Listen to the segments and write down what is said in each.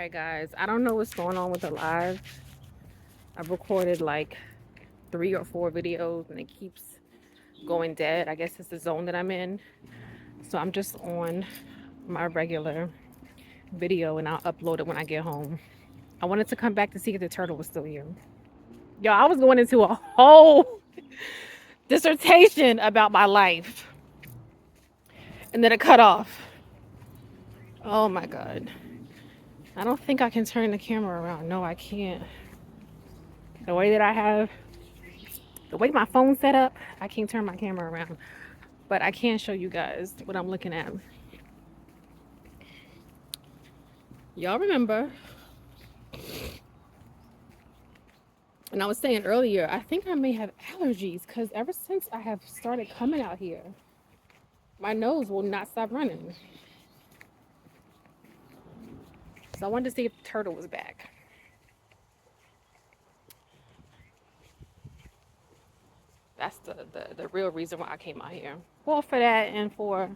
Hi guys, I don't know what's going on with the live. I've recorded like 3 or 4 videos and it keeps going dead. I guess it's the zone that I'm in. So I'm just on my regular video and I'll upload it when I get home. I wanted to come back to see if the turtle was still here. Yo, I was going into a whole dissertation about my life and then it cut off. Oh my God. I don't think I can turn the camera around. No, I can't. The way that I have the way my phone's set up, I can't turn my camera around, but I can show you guys what I'm looking at. Y'all remember, and I was saying earlier, I think I may have allergies because ever since I have started coming out here, my nose will not stop running. So I wanted to see if the turtle was back. That's the real reason why I came out here. Well, for that and for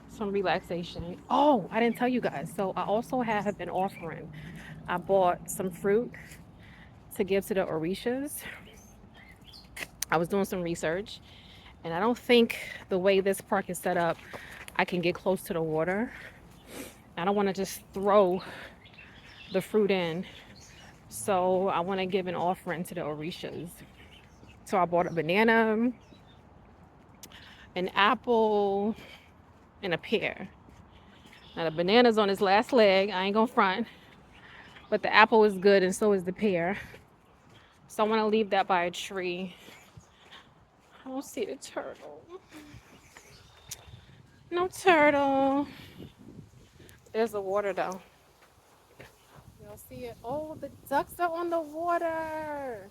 some relaxation. Oh, I didn't tell you guys. So I also have an offering. I bought some fruit to give to the orishas. I was doing some research and I don't think the way this park is set up, I can get close to the water. I don't want to just throw the fruit in. So I want to give an offering to the orishas. So I bought a banana, an apple, and a pear. Now the banana's on its last leg. I ain't gonna front. But the apple is good and so is the pear. So I want to leave that by a tree. I don't see the turtle. No turtle. There's the water though. Y'all see it? Oh, the ducks are on the water.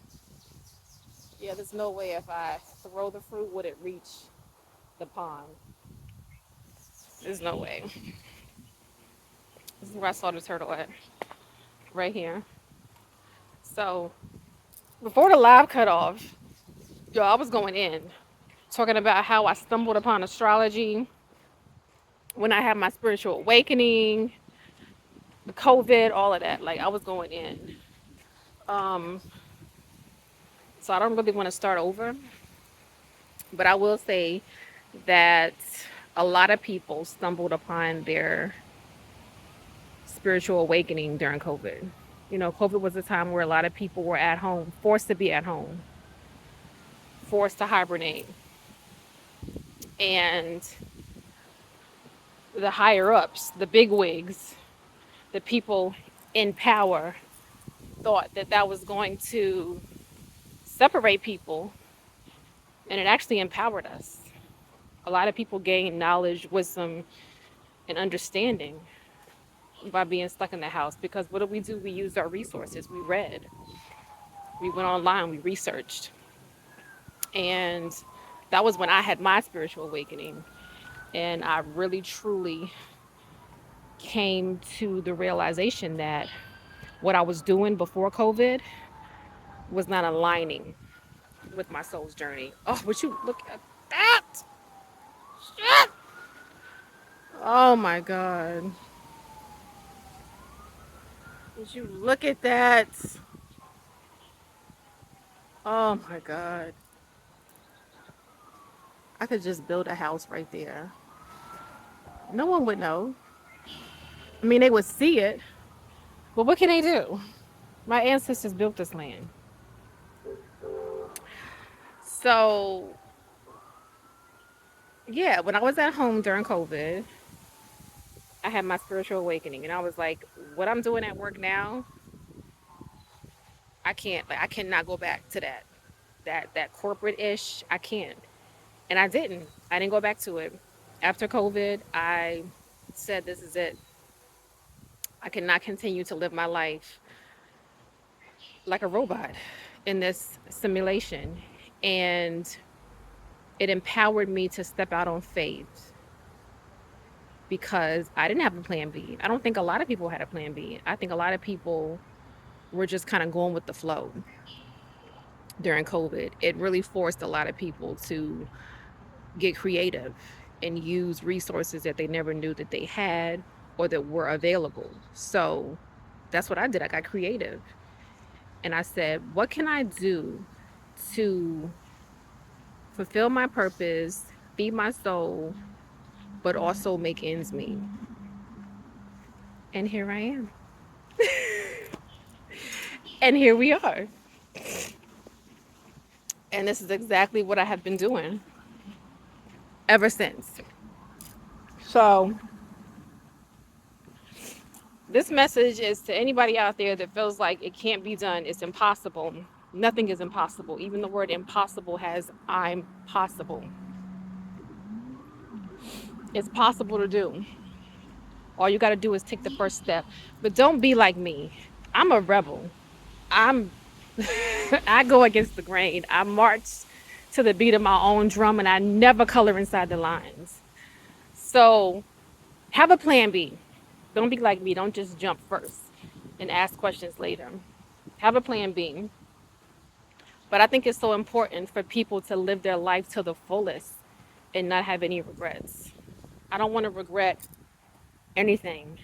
Yeah, there's no way if I throw the fruit would it reach the pond. There's no way. This is where I saw the turtle at. Right here. So before the live cut off, yo, I was going in talking about how I stumbled upon astrology when I had my spiritual awakening, the COVID, all of that. Like I was going in. Um, so I don't really want to start over, but I will say that a lot of people stumbled upon their spiritual awakening during COVID. You know, COVID was a time where a lot of people were at home, forced to be at home, forced to hibernate. And the higher ups, the big wigs, the people in power thought that that was going to separate people, and it actually empowered us. A lot of people gained knowledge, wisdom, and understanding by being stuck in the house because what did we do? We used our resources. We read, we went online, we researched. And that was when I had my spiritual awakening. And I really, truly came to the realization that what I was doing before COVID was not aligning with my soul's journey. Oh, would you look at that? Shit! Oh my God. Would you look at that? Oh my God. I could just build a house right there. No one would know. I mean, they would see it, but what can they do? My ancestors built this land. So, yeah, when I was at home during COVID, I had my spiritual awakening and I was like, what I'm doing at work now, I can't, like, I cannot go back to that corporate-ish. I can't. And I didn't. I didn't go back to it. After COVID, I said, this is it. I cannot continue to live my life like a robot in this simulation. And it empowered me to step out on faith because I didn't have a plan B. I don't think a lot of people had a plan B. I think a lot of people were just kind of going with the flow during COVID. It really forced a lot of people to get creative and use resources that they never knew that they had or that were available. So That's what I did. I got creative. And I said, what can I do to fulfill my purpose, feed my soul, but also make ends meet? And here I am. And here we are. And this is exactly what I have been doing ever since. So, this message is to anybody out there that feels like it can't be done, it's impossible. Nothing is impossible. Even the word impossible has I'm possible. It's possible to do. All you got to do is take the first step. But don't be like me. I'm a rebel. I'm I go against the grain. I march to the beat of my own drum and I never color inside the lines. So, have a plan B. Don't be like me. Don't just jump first and ask questions later. Have a plan B. But I think it's so important for people to live their life to the fullest and not have any regrets. I don't want to regret anything.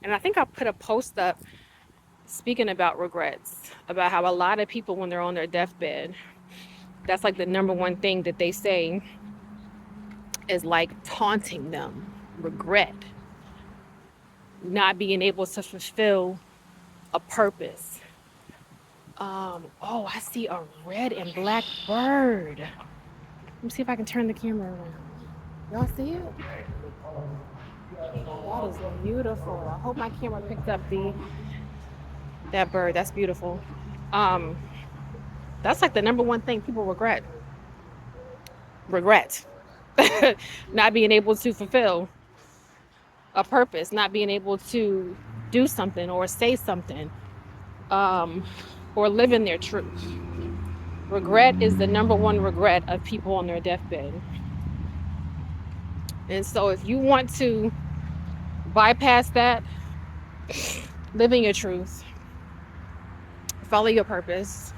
And I think I put a post up speaking about regrets, about how a lot of people, when they're on their deathbed, that's like the number one thing that they say is like taunting them. Regret. Not being able to fulfill a purpose. Oh, I see a red and black bird. Let me see if I can turn the camera around. Y'all see it? That is beautiful. I hope my camera picked up that bird. That's beautiful. Um, that's like the number one thing people regret. Regret. Not being able to fulfill a purpose, not being able to do something or say something, or live in their truth. Regret is the number one regret of people on their deathbed. And so if you want to bypass that, live in your truth, follow your purpose.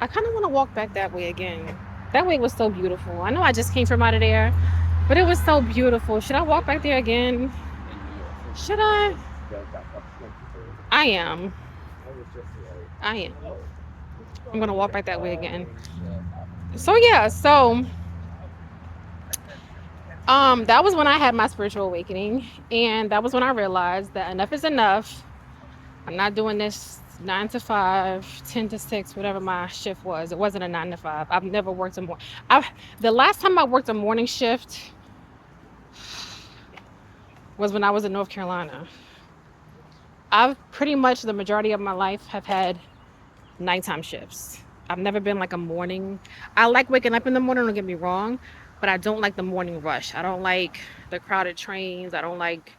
I kind of want to walk back that way again. That way was so beautiful. I know I just came from out of there, but it was so beautiful. Should I walk back there again? Should I? I am. I am. I'm going to walk back that way again. So yeah, that was when I had my spiritual awakening, and that was when I realized that enough is enough. I'm not doing this 9 to 5, 10 to 6, whatever my shift was. It wasn't a 9 to 5. I've never worked a morning. The last time I worked a morning shift was when I was in North Carolina. I've pretty much the majority of my life have had nighttime shifts. I've never been like a morning. I like waking up in the morning, don't get me wrong, but I don't like the morning rush. I don't like the crowded trains. I don't like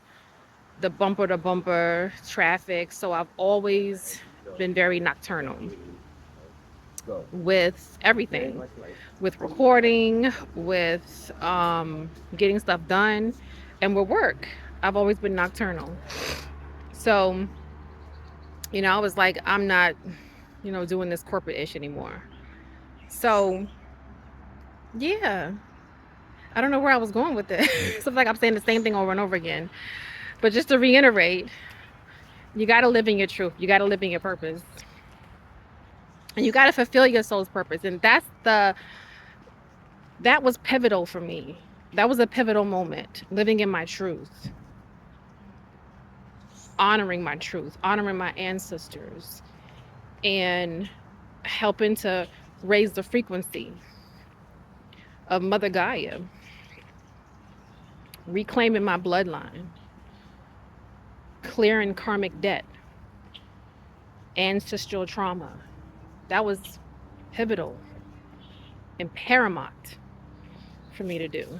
the bumper to bumper traffic. So I've always been very nocturnal with everything, with recording, with getting stuff done, and with work. I've always been nocturnal. So, I was like, I'm not, doing this corporate ish anymore. So, yeah, I don't know where I was going with this. So like I'm saying the same thing over and over again. But just to reiterate, you got to live in your truth. You got to live in your purpose. And you got to fulfill your soul's purpose. And that was pivotal for me. That was a pivotal moment, living in my truth, honoring my truth, honoring my ancestors, and helping to raise the frequency of Mother Gaia, reclaiming my bloodline, clearing karmic debt, ancestral trauma. That was pivotal and paramount for me to do.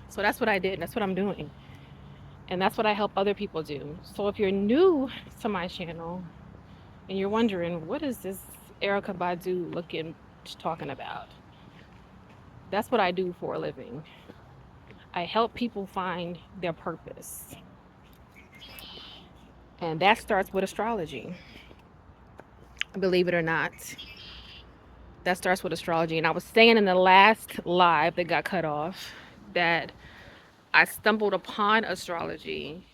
So that's what I did. That's what I'm doing. And that's what I help other people do. So if you're new to my channel and you're wondering, what is this Erykah Badu talking about? That's what I do for a living. I help people find their purpose. And that starts with astrology. Believe it or not. That starts with astrology. And I was saying in the last live that got cut off that I stumbled upon astrology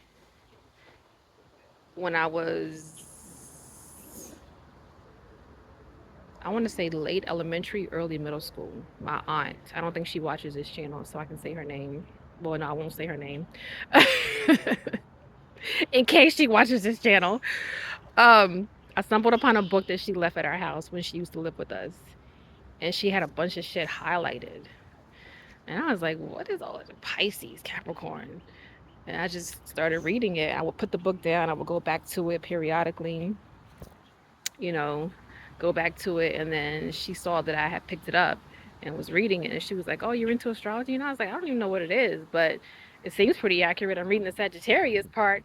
when I was, I want to say late elementary, early middle school. My aunt, I don't think she watches this channel, so I can say her name. Well, no, I won't say her name. In case she watches this channel. I stumbled upon a book that she left at our house when she used to live with us. And she had a bunch of shit highlighted. And I was like, what is all this? Pisces, Capricorn? And I just started reading it. I would put the book down, I would go back to it periodically, you know, go back to it. And then she saw that I had picked it up and was reading it. And she was like, oh, you're into astrology? And I was like, I don't even know what it is, but it seems pretty accurate. I'm reading the Sagittarius part,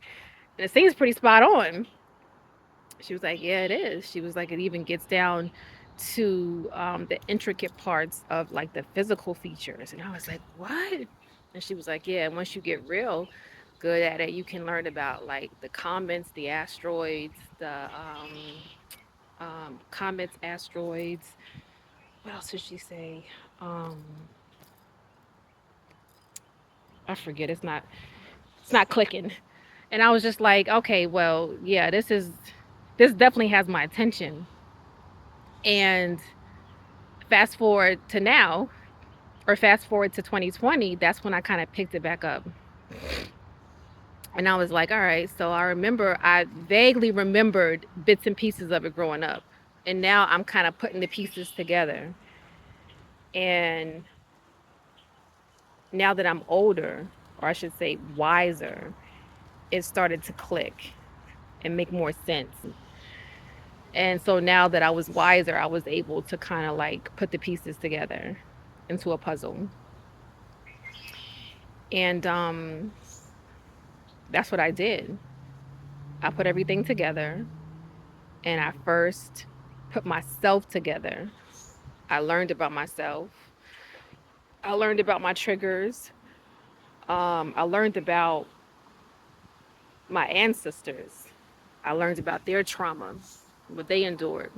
and it seems pretty spot on. She was like, yeah, it is. She was like, it even gets down to the intricate parts of like the physical features. And I was like, what? And she was like, yeah, and once you get real good at it, you can learn about like the comets, the asteroids, the comets, asteroids. What else did she say? Um, I forget. It's not clicking. And I was just like, okay, well, yeah, this definitely has my attention. And fast forward to now, or fast forward to 2020, that's when I kind of picked it back up. And I was like, all right, so I vaguely remembered bits and pieces of it growing up. And now I'm kind of putting the pieces together. And now that I'm older, or I should say wiser, it started to click and make more sense. And so now that I was wiser, I was able to kind of like put the pieces together into a puzzle. And that's what I did. I put everything together, and I first put myself together. I learned about myself. I learned about my triggers. I learned about my ancestors. I learned about their trauma, what they endured.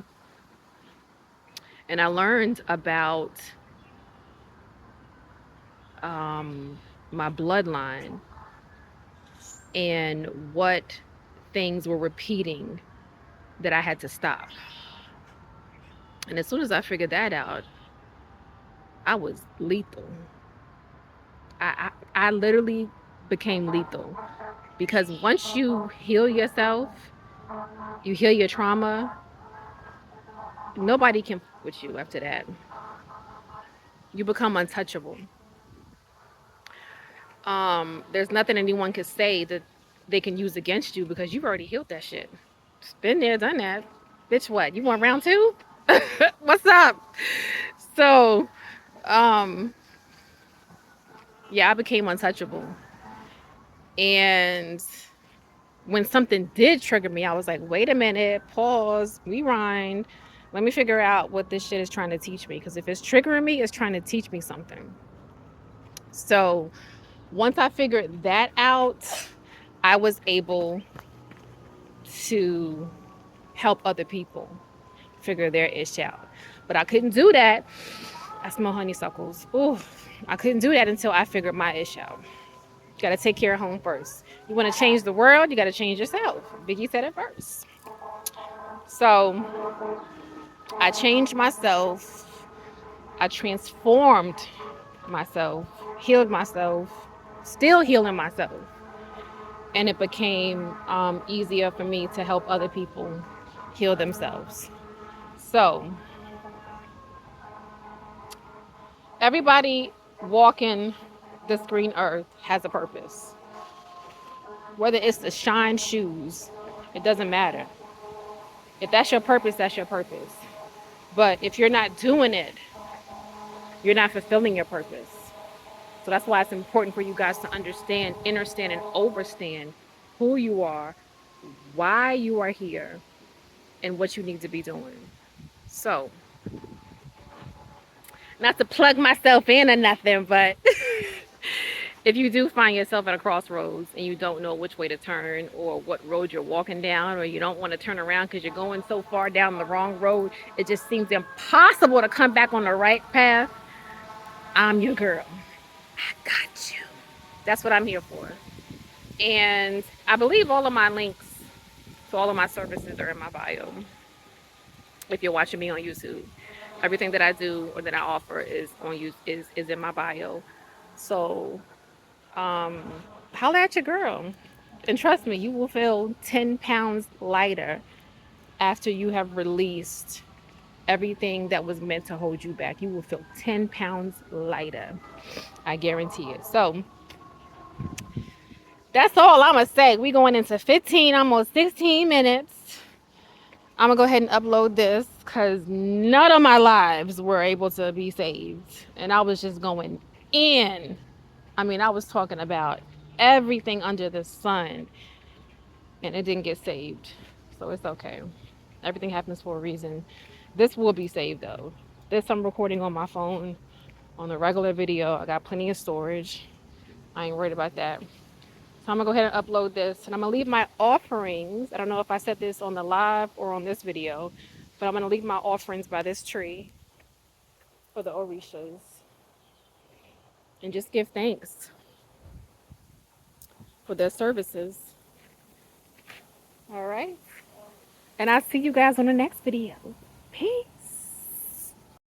And I learned about my bloodline and what things were repeating that I had to stop. And as soon as I figured that out, I was lethal. I literally became lethal because once you heal yourself, you heal your trauma, nobody can fuck with you after that. You become untouchable. There's nothing anyone can say that they can use against you because you've already healed that shit. It's been there, done that. Bitch, what? You want round two? What's up? So, um, yeah, I became untouchable. And when something did trigger me, I was like, wait a minute, pause, rewind. Let me figure out what this shit is trying to teach me. Because if it's triggering me, it's trying to teach me something. So once I figured that out, I was able to help other people figure their ish out. But I couldn't do that. I smell honeysuckles. Ooh, I couldn't do that until I figured my ish out. You got to take care of home first. You want to change the world, you got to change yourself. Biggie said it first. So I changed myself. I transformed myself, healed myself, still healing myself. And it became easier for me to help other people heal themselves. So everybody walking this green earth has a purpose. Whether it's to shine shoes, it doesn't matter. If that's your purpose, that's your purpose. But if you're not doing it, you're not fulfilling your purpose. So that's why it's important for you guys to understand, understand, and overstand who you are, why you are here, and what you need to be doing. So, not to plug myself in or nothing, but if you do find yourself at a crossroads and you don't know which way to turn or what road you're walking down, or you don't want to turn around because you're going so far down the wrong road, it just seems impossible to come back on the right path, I'm your girl. I got you. That's what I'm here for. And I believe all of my links So all of my services are in my bio. If you're watching me on YouTube, everything that I do or that I offer is in my bio. So holla at your girl. And trust me, you will feel 10 pounds lighter after you have released everything that was meant to hold you back. You will feel 10 pounds lighter. I guarantee it. So that's all I'm going to say. We going into 15, almost 16 minutes. I'm going to go ahead and upload this because none of my lives were able to be saved. And I was just going in. I mean, I was talking about everything under the sun and it didn't get saved. So it's okay. Everything happens for a reason. This will be saved though. This I'm recording on my phone on the regular video. I got plenty of storage. I ain't worried about that. So I'm gonna go ahead and upload this and I'm gonna leave my offerings. I don't know if I said this on the live or on this video, but I'm gonna leave my offerings by this tree for the orishas and just give thanks for their services. All right. And I'll see you guys on the next video.